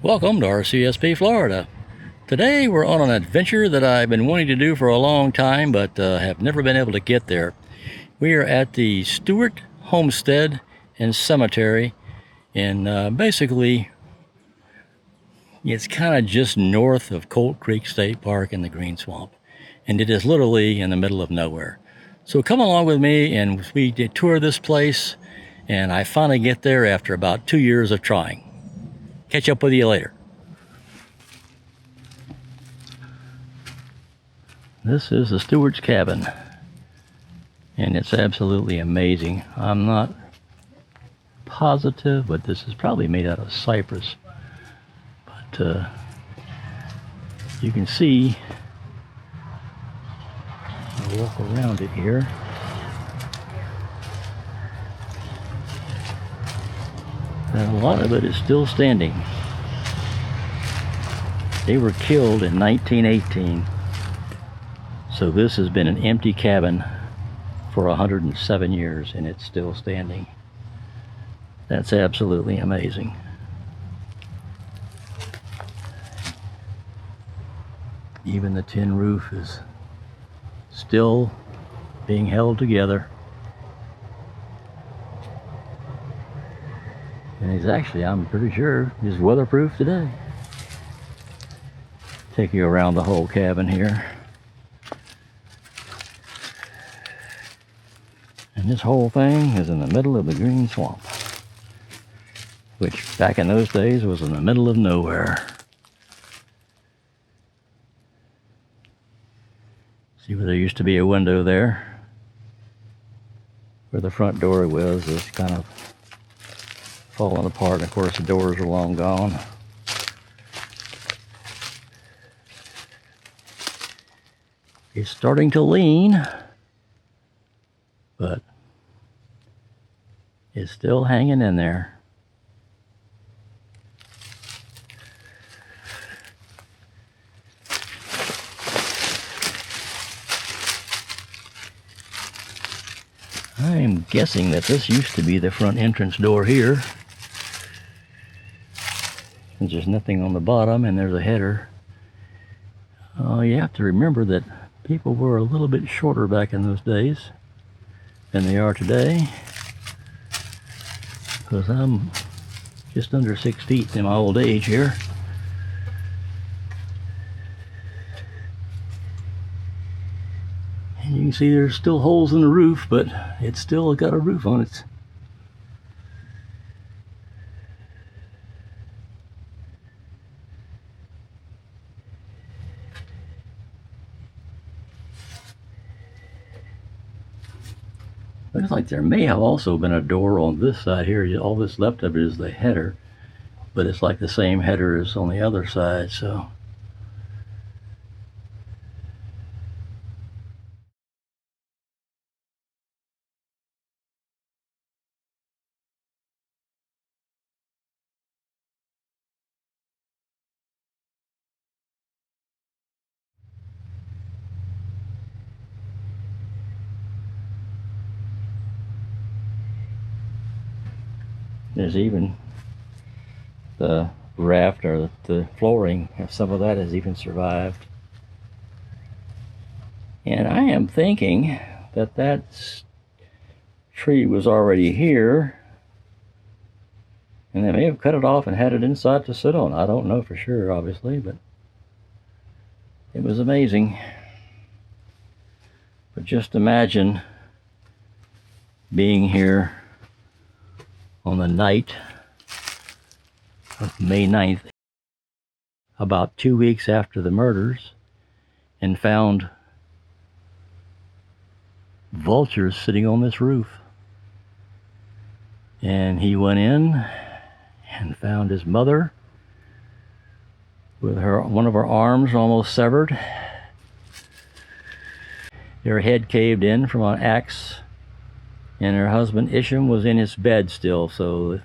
Welcome to RCSP, Florida. Today we're on an adventure that I've been wanting to do for a long time, but have never been able to get there. We are at the Stewart Homestead and Cemetery in basically, it's kind of just north of Colt Creek State Park in the Green Swamp. And it is literally in the middle of nowhere. So come along with me and we tour this place, and I finally get there after about 2 years of trying. Catch up with you later. This is the Stewart's cabin, and it's absolutely amazing. I'm not positive, but this is probably made out of cypress. But you can see, I'll walk around it here. And a lot of it is still standing. They were killed in 1918. So this has been an empty cabin for 107 years and it's still standing. That's absolutely amazing. Even the tin roof is still being held together. And it's actually, I'm pretty sure, is weatherproof today. Take you around the whole cabin here. And this whole thing is in the middle of the Green Swamp, which back in those days was in the middle of nowhere. See where there used to be a window there? Where the front door was, it's kind of falling apart, and of course the doors are long gone. It's starting to lean, but it's still hanging in there. I'm guessing that this used to be the front entrance door here. There's just nothing on the bottom, and there's a header. You have to remember that people were a little bit shorter back in those days than they are today, because I'm just under 6 feet in my old age here. And you can see there's still holes in the roof, but it's still got a roof on it. Looks like there may have also been a door on this side here. All that's left of it is the header, but it's like the same header as on the other side, so. There's even the raft or the flooring, some of that has even survived. And I am thinking that that tree was already here, and they may have cut it off and had it inside to sit on. I don't know for sure, obviously, but it was amazing. But just imagine being here on the night of May 9th, about 2 weeks after the murders, and found vultures sitting on this roof. And he went in and found his mother with one of her arms almost severed, her head caved in from an axe, and her husband Isham was in his bed still. So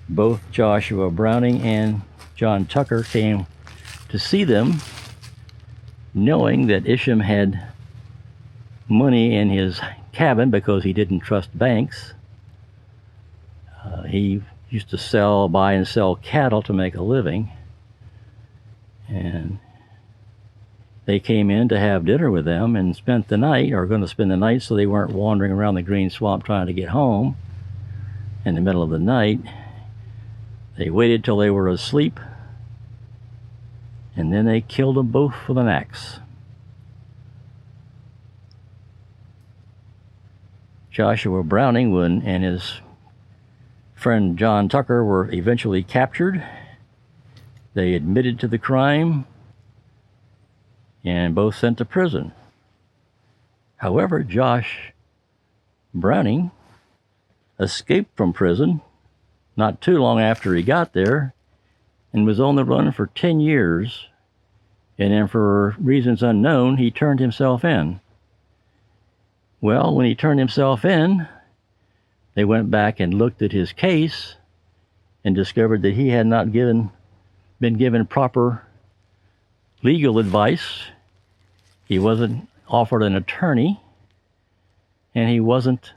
both Joshua Browning and John Tucker came to see them, knowing that Isham had money in his cabin because he didn't trust banks. He used to buy and sell cattle to make a living. And they came in to have dinner with them and spent the night, or going to spend the night, so they weren't wandering around the green swamp trying to get home in the middle of the night. They waited till they were asleep, and then they killed them both with an axe. Joshua Browning and his friend John Tucker were eventually captured. They admitted to the crime and both sent to prison. However, Josh Browning escaped from prison not too long after he got there and was on the run for 10 years. And then, for reasons unknown, he turned himself in. Well, when he turned himself in, they went back and looked at his case and discovered that he had not been given proper legal advice. He wasn't offered an attorney, and he wasn't,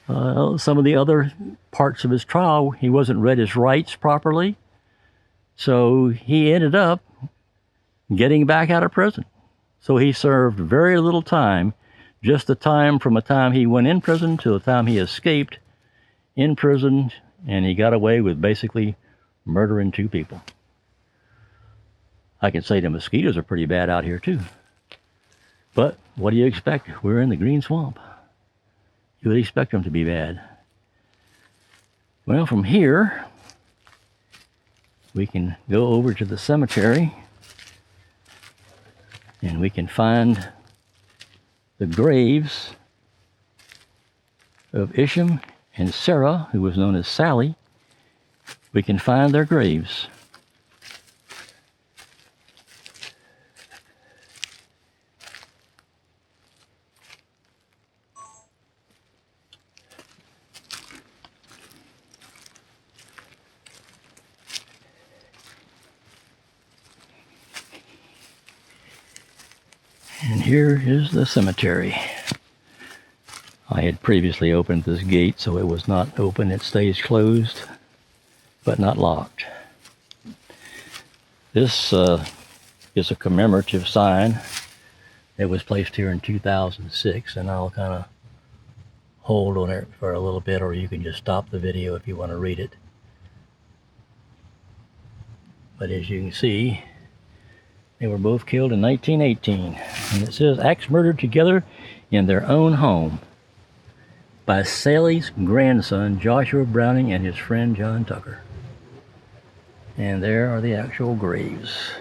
some of the other parts of his trial, he wasn't read his rights properly. So he ended up getting back out of prison. So he served very little time, just the time from the time he went in prison to the time he escaped in prison, and he got away with basically murdering 2 people. I can say the mosquitoes are pretty bad out here too. But what do you expect? We're in the green swamp. You would expect them to be bad. Well, from here, we can go over to the cemetery and we can find the graves of Isham and Sarah, who was known as Sallie. We can find their graves. And here is the cemetery. I had previously opened this gate, so it was not open. It stays closed, but not locked. This is a commemorative sign that was placed here in 2006, and I'll kind of hold on it for a little bit, or you can just stop the video if you want to read it. But as you can see, they were both killed in 1918. And it says, axe murdered together in their own home by Sallie's grandson, Joshua Browning, and his friend, John Tucker. And there are the actual graves.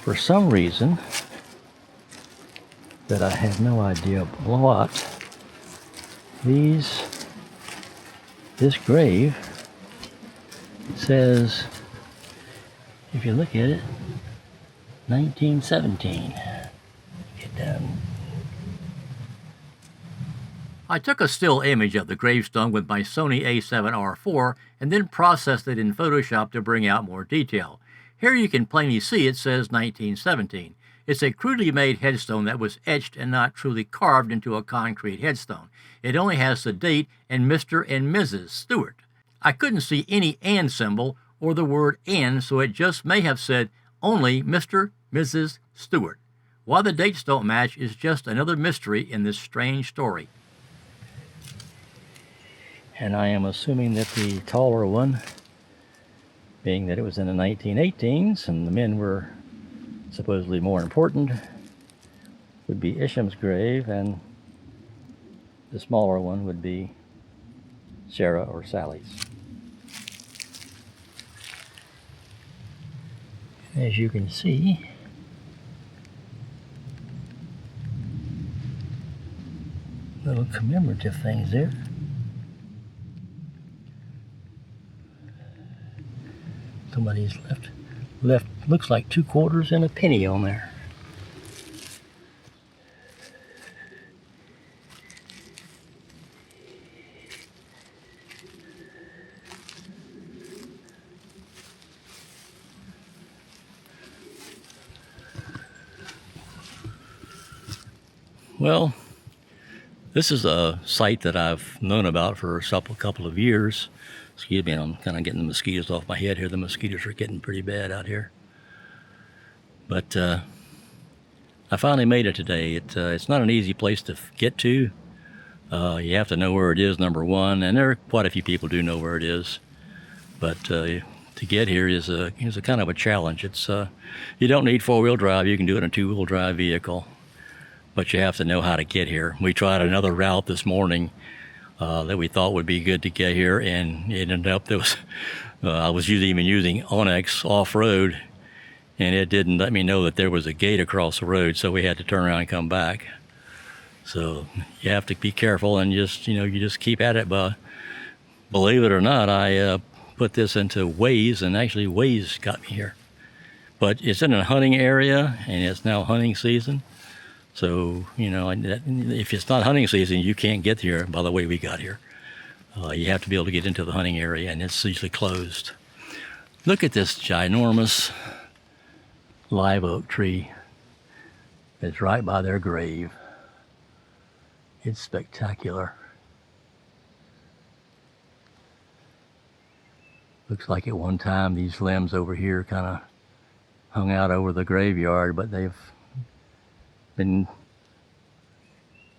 For some reason that I have no idea what, this grave, it says, if you look at it, 1917. Get down. I took a still image of the gravestone with my Sony A7R4 and then processed it in Photoshop to bring out more detail. Here you can plainly see it says 1917. It's a crudely made headstone that was etched and not truly carved into a concrete headstone. It only has the date and Mr. and Mrs. Stewart. I couldn't see any "and" symbol or the word "and," so it just may have said only Mr. Mrs. Stewart. Why the dates don't match is just another mystery in this strange story. And I am assuming that the taller one, being that it was in the 1918s and the men were supposedly more important, would be Isham's grave, and the smaller one would be Sarah or Sallie's. As you can see, little commemorative things there. Somebody's left looks like 2 quarters and a penny on there. Well, This is a site that I've known about for a couple of years. Excuse me, I'm kind of getting the mosquitoes off my head here. The mosquitoes are getting pretty bad out here. But I finally made it today. It's not an easy place to get to. You have to know where it is, number one, and there are quite a few people do know where it is. But to get here is a kind of a challenge. You don't need four-wheel drive. You can do it in a two-wheel drive vehicle, but you have to know how to get here. We tried another route this morning that we thought would be good to get here, and it ended up I was even using Onyx off-road, and it didn't let me know that there was a gate across the road, so we had to turn around and come back. So you have to be careful and you just keep at it. But believe it or not, I put this into Waze, and actually Waze got me here. But it's in a hunting area, and it's now hunting season. So, if it's not hunting season, you can't get here by the way we got here. You have to be able to get into the hunting area, and it's usually closed. Look at this ginormous live oak tree. It's right by their grave. It's spectacular. Looks like at one time these limbs over here kind of hung out over the graveyard, but they've been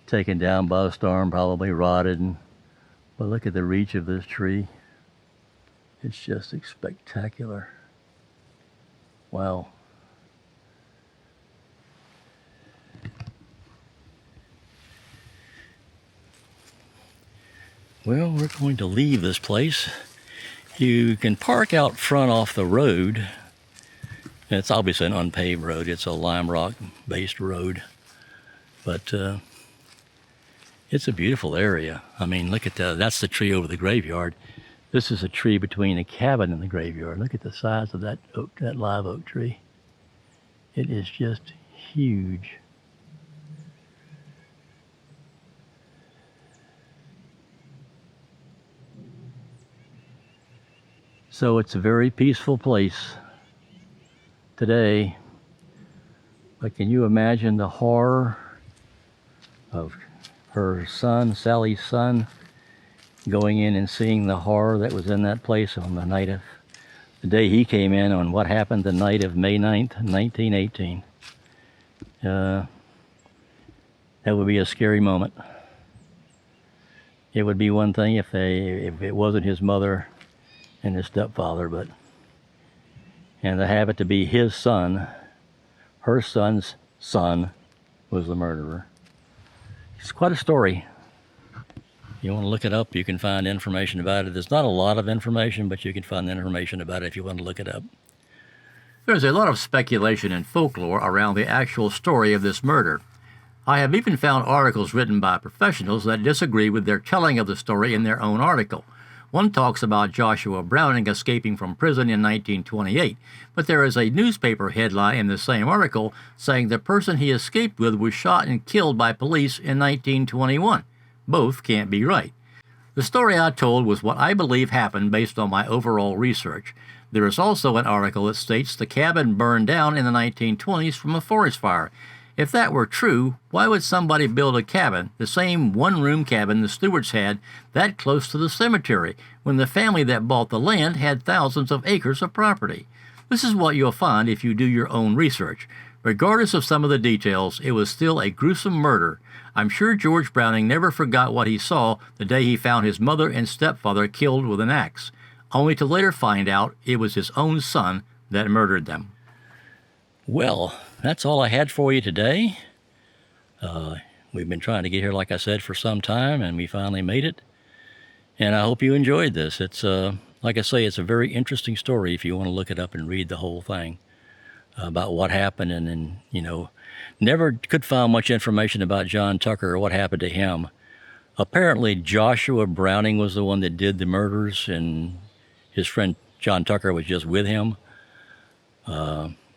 taken down by a storm, probably rotted. But look at the reach of this tree. It's just spectacular. Wow. Well, we're going to leave this place. You can park out front off the road. It's obviously an unpaved road. It's a lime rock based road. But it's a beautiful area. I mean, look at that's the tree over the graveyard. This is a tree between a cabin and the graveyard. Look at the size of that live oak tree. It is just huge. So it's a very peaceful place today, but can you imagine the horror of her son, Sallie's son, going in and seeing the horror that was in that place on the day he came in, on what happened the night of May 9th, 1918. That would be a scary moment. It would be one thing if it wasn't his mother and his stepfather, and to have it to be his son, her son's son, was the murderer. It's quite a story. You want to look it up, you can find information about it. There's not a lot of information, but you can find information about it if you want to look it up. There's a lot of speculation and folklore around the actual story of this murder. I have even found articles written by professionals that disagree with their telling of the story in their own article. One talks about Joshua Browning escaping from prison in 1928, but there is a newspaper headline in the same article saying the person he escaped with was shot and killed by police in 1921. Both can't be right. The story I told was what I believe happened based on my overall research. There is also an article that states the cabin burned down in the 1920s from a forest fire. If that were true, why would somebody build a cabin, the same one-room cabin the Stewarts had, that close to the cemetery, when the family that bought the land had thousands of acres of property? This is what you'll find if you do your own research. Regardless of some of the details, it was still a gruesome murder. I'm sure George Browning never forgot what he saw the day he found his mother and stepfather killed with an axe, only to later find out it was his own son that murdered them. Well, that's all I had for you today. We've been trying to get here, like I said, for some time, and we finally made it. And I hope you enjoyed this. It's, like I say, it's a very interesting story if you want to look it up and read the whole thing about what happened. And never could find much information about John Tucker or what happened to him. Apparently, Joshua Browning was the one that did the murders, and his friend John Tucker was just with him.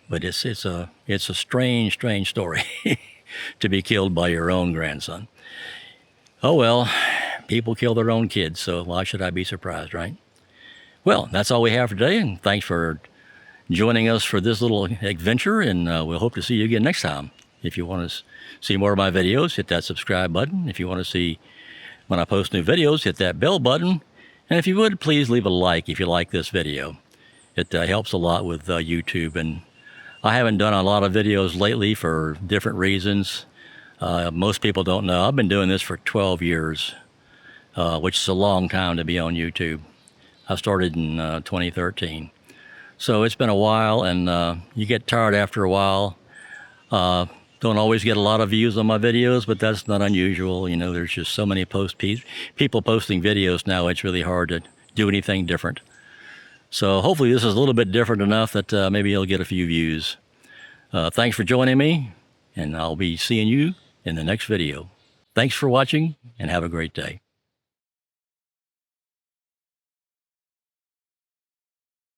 But it's a strange story to be killed by your own grandson. Oh well, people kill their own kids, so why should I be surprised, right? Well, that's all we have for today, and thanks for joining us for this little adventure, and we'll hope to see you again next time. If you want to see more of my videos, hit that subscribe button. If you want to see when I post new videos, hit that bell button. And if you would, please leave a like if you like this video. It helps a lot with YouTube. And I haven't done a lot of videos lately for different reasons. Most people don't know. I've been doing this for 12 years, which is a long time to be on YouTube. I started in 2013. So it's been a while, and you get tired after a while. Don't always get a lot of views on my videos, but that's not unusual. You know, there's just so many people posting videos now, it's really hard to do anything different. So hopefully this is a little bit different enough that maybe you'll get a few views. Thanks for joining me, and I'll be seeing you in the next video. Thanks for watching, and have a great day.